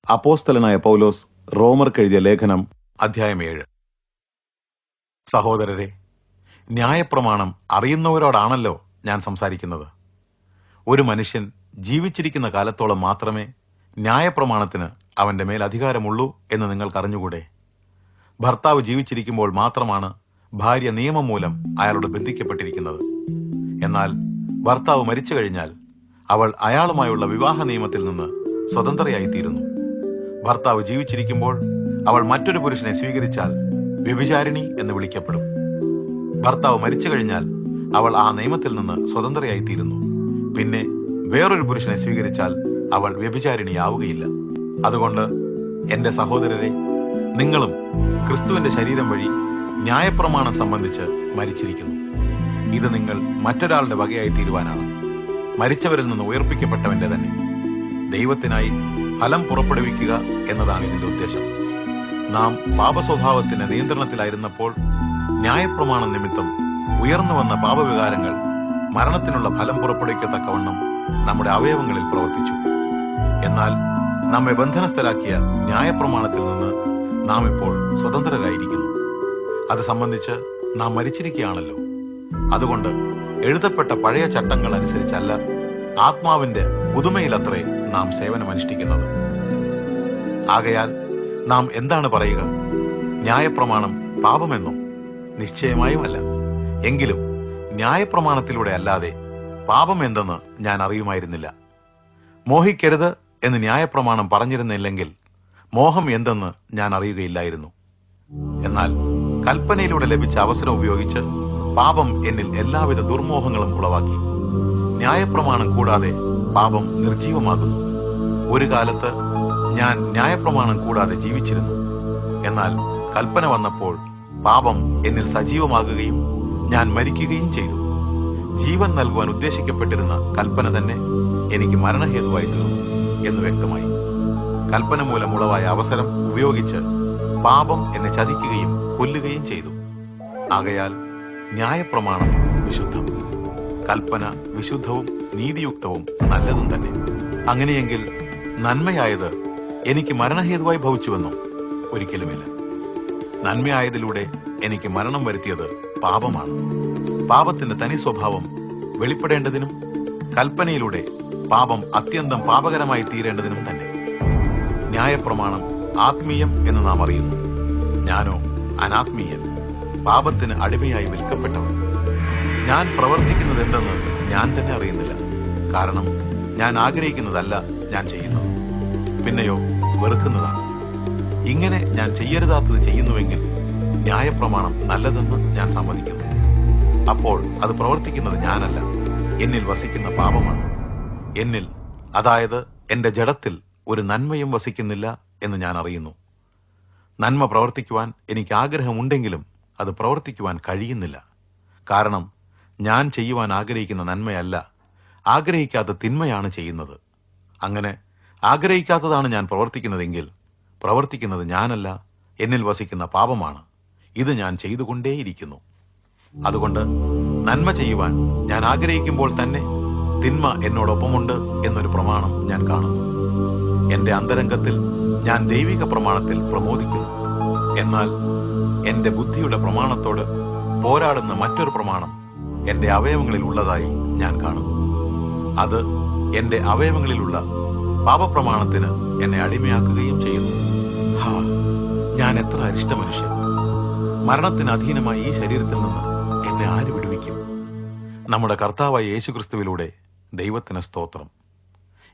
അപ്പോസ്തലനായ പൗലോസ് റോമർക്കെഴുതിയ ലേഖനം അധ്യായം 7. സഹോദരരെ, ന്യായപ്രമാണം അറിയുന്നവരോടാണല്ലോ ഞാൻ സംസാരിക്കുന്നത്. ഒരു മനുഷ്യൻ ജീവിച്ചിരിക്കുന്ന കാലത്തോളം മാത്രമേ ന്യായപ്രമാണത്തിന് അവന്റെ മേൽ അധികാരമുള്ളൂ എന്ന് നിങ്ങൾക്കറിഞ്ഞുകൂടെ? ഭർത്താവ് ജീവിച്ചിരിക്കുമ്പോൾ മാത്രമാണ് ഭാര്യ നിയമം മൂലം അയാളോട് ബന്ധിക്കപ്പെട്ടിരിക്കുന്നത്. എന്നാൽ ഭർത്താവ് മരിച്ചു കഴിഞ്ഞാൽ അവൾ അയാളുമായുള്ള വിവാഹ നിയമത്തിൽ നിന്ന് സ്വതന്ത്രയായിത്തീരുന്നു. ഭർത്താവ് ജീവിച്ചിരിക്കുമ്പോൾ അവൾ മറ്റൊരു പുരുഷനെ സ്വീകരിച്ചാൽ വ്യഭിചാരിണി എന്ന് വിളിക്കപ്പെടും. ഭർത്താവ് മരിച്ചു കഴിഞ്ഞാൽ അവൾ ആ നിയമത്തിൽ നിന്ന് സ്വതന്ത്രയായിത്തീരുന്നു. പിന്നെ വേറൊരു പുരുഷനെ സ്വീകരിച്ചാൽ അവൾ വ്യഭിചാരിണിയാവുകയില്ല. അതുകൊണ്ട് എന്റെ സഹോദരരെ, നിങ്ങളും ക്രിസ്തുവിന്റെ ശരീരം വഴി ന്യായപ്രമാണം സംബന്ധിച്ച് മരിച്ചിരിക്കുന്നു. ഇത് നിങ്ങൾ മറ്റൊരാളുടെ വകയായി തീരുവാനാണ്, മരിച്ചവരിൽ നിന്ന് ഉയർപ്പിക്കപ്പെട്ടവന്റെ തന്നെ. ദൈവത്തിനായി ഫലം പുറപ്പെടുവിക്കുക എന്നതാണ് ഇതിന്റെ ഉദ്ദേശം. നാം പാപസ്വഭാവത്തിന്റെ നിയന്ത്രണത്തിലായിരുന്നപ്പോൾ ന്യായപ്രമാണം നിമിത്തം ഉയർന്നു വന്ന പാപവികാരങ്ങൾ മരണത്തിനുള്ള ഫലം പുറപ്പെടുവിക്കത്തക്കവണ്ണം നമ്മുടെ അവയവങ്ങളിൽ പ്രവർത്തിച്ചു. എന്നാൽ നമ്മെ ബന്ധനസ്ഥരാക്കിയ ന്യായപ്രമാണത്തിൽ നിന്ന് നാം ഇപ്പോൾ സ്വതന്ത്രരായിരിക്കുന്നു. അത് സംബന്ധിച്ച് നാം മരിച്ചിരിക്കുകയാണല്ലോ. അതുകൊണ്ട് എഴുതപ്പെട്ട പഴയ ചട്ടങ്ങൾ അനുസരിച്ചല്ല, ആത്മാവിന്റെ പുതുമയിലത്രേ നാം സേവനമനുഷ്ഠിക്കുന്നത്. ആകയാൽ നാം എന്താണ് പറയുക? ന്യായപ്രമാണം പാപമെന്നോ? നിശ്ചയമായുമല്ല. എങ്കിലും ന്യായപ്രമാണത്തിലൂടെ അല്ലാതെ പാപം എന്തെന്ന് ഞാൻ അറിയുമായിരുന്നില്ല. മോഹിക്കരുത് എന്ന് ന്യായപ്രമാണം പറഞ്ഞിരുന്നില്ലെങ്കിൽ മോഹം എന്തെന്ന് ഞാൻ അറിയുകയില്ലായിരുന്നു. എന്നാൽ കൽപ്പനയിലൂടെ ലഭിച്ച അവസരം ഉപയോഗിച്ച് പാപം എന്നിൽ എല്ലാവിധ ദുർമോഹങ്ങളും ഉളവാക്കി. ന്യായപ്രമാണം കൂടാതെ പാപം നിർജീവമാകുന്നു. ഒരു കാലത്ത് ഞാൻ ന്യായപ്രമാണം കൂടാതെ ജീവിച്ചിരുന്നു. എന്നാൽ കൽപ്പന വന്നപ്പോൾ പാപം എന്നിൽ സജീവമാകുകയും ഞാൻ മരിക്കുകയും ചെയ്തു. ജീവൻ നൽകുവാൻ ഉദ്ദേശിക്കപ്പെട്ടിരുന്ന കൽപ്പന തന്നെ എനിക്ക് മരണഹേതുവായി തീർന്നു എന്ന് വ്യക്തമായി. കൽപ്പന മൂലം ഉളവായ അവസരം ഉപയോഗിച്ച് പാപം എന്നെ ചതിക്കുകയും കൊല്ലുകയും ചെയ്തു. ആകയാൽ ന്യായപ്രമാണം വിശുദ്ധം, കൽപ്പന വിശുദ്ധവും നീതിയുക്തവും നല്ലതും തന്നെ. അങ്ങനെയെങ്കിൽ നന്മയായത് എനിക്ക് മരണഹേതുവായി ഭവിച്ചുവെന്നോ? ഒരിക്കലുമില്ല. നന്മയായതിലൂടെ എനിക്ക് മരണം വരുത്തിയത് പാപമാണ്. പാപത്തിന്റെ തനി സ്വഭാവം വെളിപ്പെടേണ്ടതിനും കൽപ്പനയിലൂടെ പാപം അത്യന്തം പാപകരമായി തീരേണ്ടതിനും തന്നെ. ന്യായപ്രമാണം ആത്മീയം എന്ന് നാം അറിയുന്നു, ഞാനോ അനാത്മീയൻ, പാപത്തിന് അടിമയായി വിൽക്കപ്പെട്ടവൻ. ഞാൻ പ്രവർത്തിക്കുന്നത് എന്തെന്ന് ഞാൻ തന്നെ അറിയുന്നില്ല. കാരണം ഞാൻ ആഗ്രഹിക്കുന്നതല്ല ഞാൻ ചെയ്യുന്നത്, പിന്നെയോ വെറുക്കുന്നതാണ്. ഇങ്ങനെ ഞാൻ ചെയ്യരുതാത്തത് ചെയ്യുന്നുവെങ്കിൽ ന്യായപ്രമാണം നല്ലതെന്ന് ഞാൻ സമ്മതിക്കുന്നു. അപ്പോൾ അത് പ്രവർത്തിക്കുന്നത് ഞാനല്ല, എന്നിൽ വസിക്കുന്ന പാപമാണ്. എന്നിൽ, അതായത് എന്റെ ജഡത്തിൽ ഒരു നന്മയും വസിക്കുന്നില്ല എന്ന് ഞാൻ അറിയുന്നു. നന്മ പ്രവർത്തിക്കുവാൻ എനിക്ക് ആഗ്രഹമുണ്ടെങ്കിലും അത് പ്രവർത്തിക്കുവാൻ കഴിയുന്നില്ല. കാരണം ഞാൻ ചെയ്യുവാൻ ആഗ്രഹിക്കുന്ന നന്മയല്ല, ആഗ്രഹിക്കാത്ത തിന്മയാണ് ചെയ്യുന്നത്. അങ്ങനെ ആഗ്രഹിക്കാത്തതാണ് ഞാൻ പ്രവർത്തിക്കുന്നതെങ്കിൽ പ്രവർത്തിക്കുന്നത് ഞാനല്ല, എന്നിൽ വസിക്കുന്ന പാപമാണ്. ഇത് ഞാൻ ചെയ്തുകൊണ്ടേയിരിക്കുന്നു. അതുകൊണ്ട് നന്മ ചെയ്യുവാൻ ഞാൻ ആഗ്രഹിക്കുമ്പോൾ തന്നെ തിന്മ എന്നോടൊപ്പമുണ്ട് എന്നൊരു പ്രമാണം ഞാൻ കാണുന്നു. എന്റെ അന്തരംഗത്തിൽ ഞാൻ ദൈവിക പ്രമാണത്തിൽ പ്രമോദിക്കുന്നു. എന്നാൽ എന്റെ ബുദ്ധിയുടെ പ്രമാണത്തോട് പോരാടുന്ന മറ്റൊരു പ്രമാണം എന്റെ അവയവങ്ങളിൽ ഉള്ളതായി ഞാൻ കാണുന്നു. അത് എന്റെ അവയവങ്ങളിലുള്ള പാപപ്രമാണത്തിന് എന്നെ അടിമയാക്കുകയും ചെയ്യുന്നു. ഞാൻ എത്ര അരിഷ്ട മനുഷ്യൻ! മരണത്തിന് അധീനമായി ഈ ശരീരത്തിൽ നിന്ന് എന്നെ ആര് വിടുവിക്കും? നമ്മുടെ കർത്താവായ യേശുക്രിസ്തുവിലൂടെ ദൈവത്തിന് സ്തോത്രം.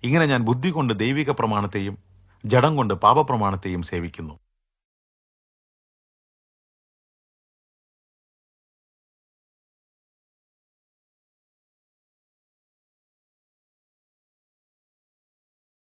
ഇങ്ങനെ ഞാൻ ബുദ്ധി കൊണ്ട് ദൈവിക പ്രമാണത്തെയും ജഡം കൊണ്ട് പാപപ്രമാണത്തെയും സേവിക്കുന്നു.